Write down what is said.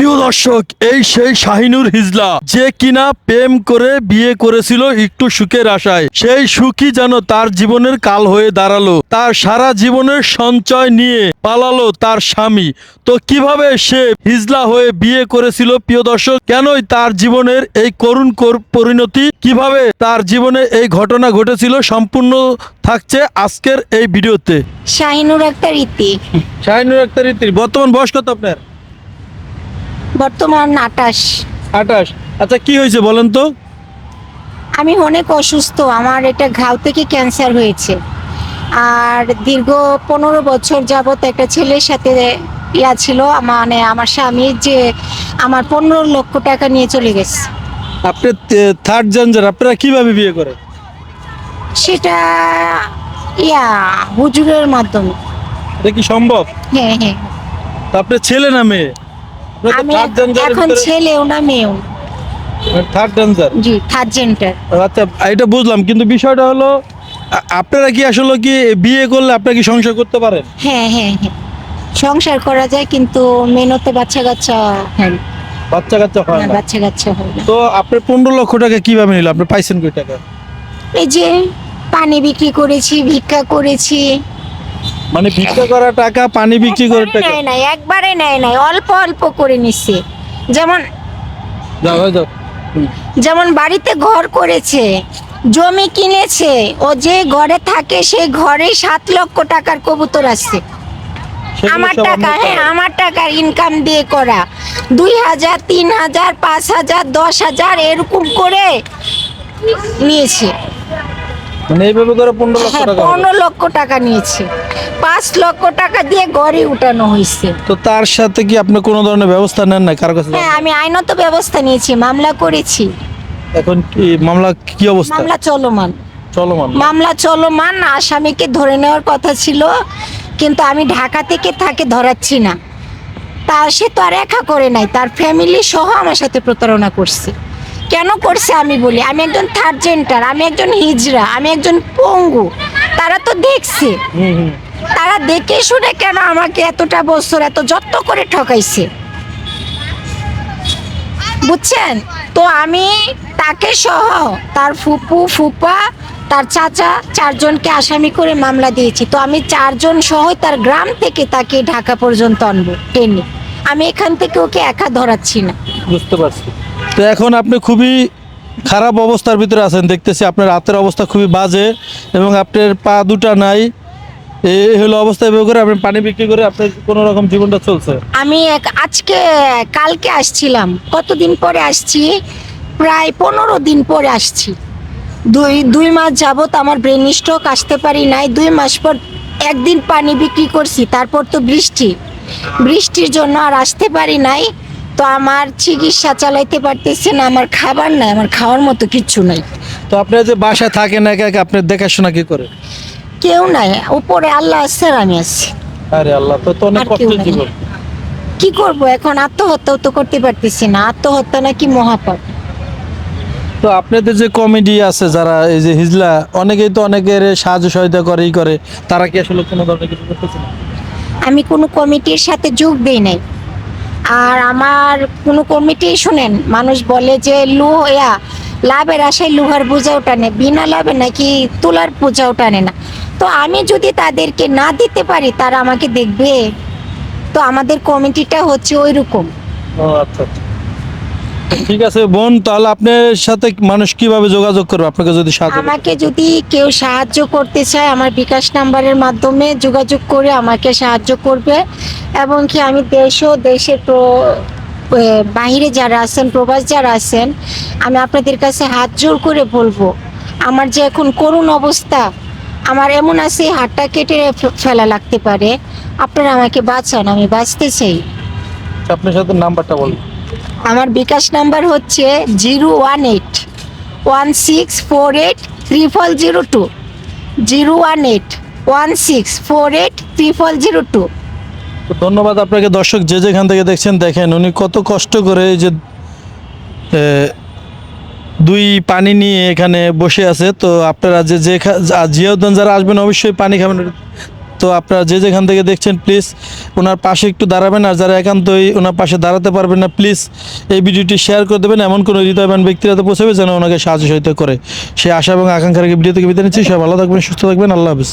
প্রিয় দর্শক, এই সেই শাহিনুর হিজলা যে কিনা প্রেম করে বিয়ে করেছিল একটু সুখের আশায়। সেই সুখী যেন তার জীবনের কাল হয়ে দাঁড়ালো। তার সারা জীবনের সঞ্চয় নিয়ে পালালো তার স্বামী। তো কিভাবে সে হিজলা হয়ে বিয়ে করেছিল প্রিয় দর্শক, কেনই তার জীবনের এই করুণ পরিণতি, কিভাবে তার জীবনে এই ঘটনা ঘটেছিল, সম্পূর্ণ থাকছে আজকের এই ভিডিওতে। শাহিনুর আক্তার ইতি। শাহিনুর আক্তার ইতির বর্তমান বয়স কত আপনার? বর্তমান 28। 28। আচ্ছা, কি হয়েছে বলেন তো? আমি অনেক অসুস্থ, আমার এটা ঘাও থেকে ক্যান্সার হয়েছে। আর দীর্ঘ 15 বছর যাবত একটা ছেলের সাথে ছিল, মানে আমার স্বামী, যে আমার 15 লক্ষ টাকা নিয়ে চলে গেছে। আপনি থার্ড জেন্ডার, আপনারা কিভাবে বিয়ে করেন? সেটা হুজুরের মাধ্যমে। এটা কি সম্ভব? হ্যাঁ হ্যাঁ। তো আপনি ছেলে না মেয়ে? আমি এখন ছেলেও না মেয়েও। Third gender. জি, থার্ড জেন্ডার। আচ্ছা, এটা বুঝলাম, কিন্তু বিষয়টা হলো আপনারা কি আসলে কি বিয়ে করলে আপনারা কি সংসার করতে পারেন? হ্যাঁ হ্যাঁ হ্যাঁ, সংসার করা যায়, কিন্তু মেনতে বাচ্চা কাচ্চা হয় না। বাচ্চা কাচ্চা হয় না। বাচ্চা কাচ্চা হয় না। তো আপনি 15 লক্ষ টাকা কিভাবে নিল? আপনি পাইছেন কই টাকা? এই যে পানি বিক্রি করেছি, ভিক্ষা করেছি। মানে ভিক্ষা করা টাকা, পানি বিক্রি করে টাকা? নেয় নাই, একবারে নেয় নাই, অল্প অল্প করে নিচ্ছে। যেমন যাও। যেমন বাড়িতে ঘর করেছে, জমি কিনেছে, ও যে ঘরে থাকে সেই ঘরে 7 লক্ষ টাকার কবুতর আছে। সেগুলো আমার সব টাকা, আপনার হ্যাঁ টাকা? আমার টাকার ইনকাম দিয়ে করা। 2000, 3000, 5000, 10,000 এরকম করে নিয়েছে। মানে এইভাবে করে 15 লক্ষ হ্যাঁ, টাকা হলো। 15 লক্ষ টাকা নিয়েছে। 5 লক্ষ টাকা দিয়ে ঘরে উঠানো হয়েছে। তো তার সাথে কি আপনি কোনো ধরনের ব্যবস্থা নেন না কার কাছে? হ্যাঁ, আমি আইনত ব্যবস্থা নিয়েছি, মামলা করেছি। এখন কি মামলা, কি অবস্থা? মামলা চলমান। চলমান? মামলা চলমান। আসামিকে ধরে নেওয়ার কথা ছিল, কিন্তু আমি ঢাকা থেকে তাকে ধরাচ্ছি না। তা সে তো আর একা করে নাই, তার ফ্যামিলি সহ আমার সাথে প্রতারণা করছে। কেন করছে আমি বলি, আমি একজন থার্ড জেন্ডার, আমি একজন হিজড়া, আমি একজন পঙ্গু। তারা তো দেখছে, তারা দেখে শুনে কেন আমাকে এতটা বছর এত যত্ন করে ঠকাইছে, বুঝছেন? তো আমি তাকে সহ তার ফুপু, ফুপা, তার চাচা, 4 জনকে আসামি করে মামলা দিয়েছি। তো আমি 4 জন সহ তার গ্রাম থেকে তাকে ঢাকা পর্যন্ত আনবো টেনে। আমি এখান থেকে ওকে একা ধরাচ্ছি না। বুঝতে পারছি। তো এখন আপনি খুবই খারাপ অবস্থার ভিতরে আছেন, দেখতেছি আপনার হাতের অবস্থা খুবই বাজে এবং আপনার পা দুটা নাই। এই হলো অবস্থা। এভাবে করে আপনি পানি বিক্রি করে আপনার কোনো রকম জীবনটা চলছে। আমি আজকে কালকে আসছিলাম, কতদিন পরে আসছি, প্রায় 15 দিন পরে আসছি। দুই মাস যাবত আমার ব্রেন স্ট্রোক, আসতে পারি নাই। 2 মাস পর একদিন পানি বিক্রি করছি, তারপর তো বৃষ্টির জন্য আর আসতে পারি নাই। তো আমার চিকিৎসা চালাইতে পারতেছে না, আমার খাবার নাই, আমার খাওয়ার মতো কিচ্ছু নাই। তো আপনার যে বাসায় থাকেন একা একা, আপনার দেখাশোনা কি করে? কেউ নাই, উপরে আল্লাহ আছে আর আমি আছি। আরে আল্লাহ, তো অনেক আর কেউ কষ্টের নাই। জীবন। কি করব এখন? আত্মহত্যাও তো করতে পারতেছি না। আত্মহত্যা নাকি মহাপাপ। তো আপনাদের যে কমিটি আছে যারা এই যে হিজলা, অনেকেই তো অনেকের সাহায্য সহায়তা করে, তারা কি আসলে কোনো ধরনের কিছু করতেছে না? আমি কোনো কমিটির সাথে যোগ দেই নাই। আর আমার কোনো কমিটি, শুনেন, মানুষ বলে যে লাভের আশায় লোহার বোঝাও টানে, বিনা লাভে নাকি তুলার বোঝাও টানে না। তো আমি যদি তাদেরকে না দিতে পারি, তারা আমাকে দেখবে? তো আমাদের কমিটিটা হচ্ছে ওই রকম। ও আচ্ছা আচ্ছা, ঠিক আছে বোন, তাহলে আপনার সাথে মানুষ কিভাবে যোগাযোগ করবে আপনাকে যদি সাহায্য করতে? আমাকে যদি কেউ সাহায্য করতে চায়, আমার বিকাশ নাম্বারের মাধ্যমে যোগাযোগ করে আমাকে সাহায্য করবে। এবং কি আমি দেশ ও দেশের বাহিরে যারা আছেন, প্রবাস যারা আছেন, আমি আপনাদের কাছে হাত জোর করে বলবো, আমার যে এখন করুণ অবস্থা, আমার এমন আছে হাতটা কেটে ফেলা লাগতে পারে, আপনারা আমাকে বাঁচান, আমি বাঁচতে চাই। আপনার সাথে নাম্বারটা বলুন। আমার বিকাশ নাম্বার হচ্ছে 01816483002, 01816483002। তো ধন্যবাদ আপনাকে। দর্শক যে যেখান থেকে দেখছেন, দেখেন উনি কত কষ্ট করে এই যে দুই পানি নিয়ে এখানে বসে আছে। তো আপনারা যেহেতু যারা আসবেন অবশ্যই পানি খাবেন। তো আপনারা যে যেখান থেকে দেখছেন প্লিজ ওনার পাশে একটু দাঁড়াবেন, আর যারা একান্তই ওনার পাশে দাঁড়াতে পারবেন না প্লিজ এই ভিডিওটি শেয়ার করে দেবেন, এমন কোনো হৃদয়বান ব্যক্তিরা তো পৌঁছাবে যেন ওনাকে সাহায্য সহায়তা করে। সেই আশা এবং আকাঙ্ক্ষার ভিডিও থেকে বিদায় নিচ্ছি। সবাই ভালো থাকবেন, সুস্থ থাকবেন, আল্লাহ হাফিজ।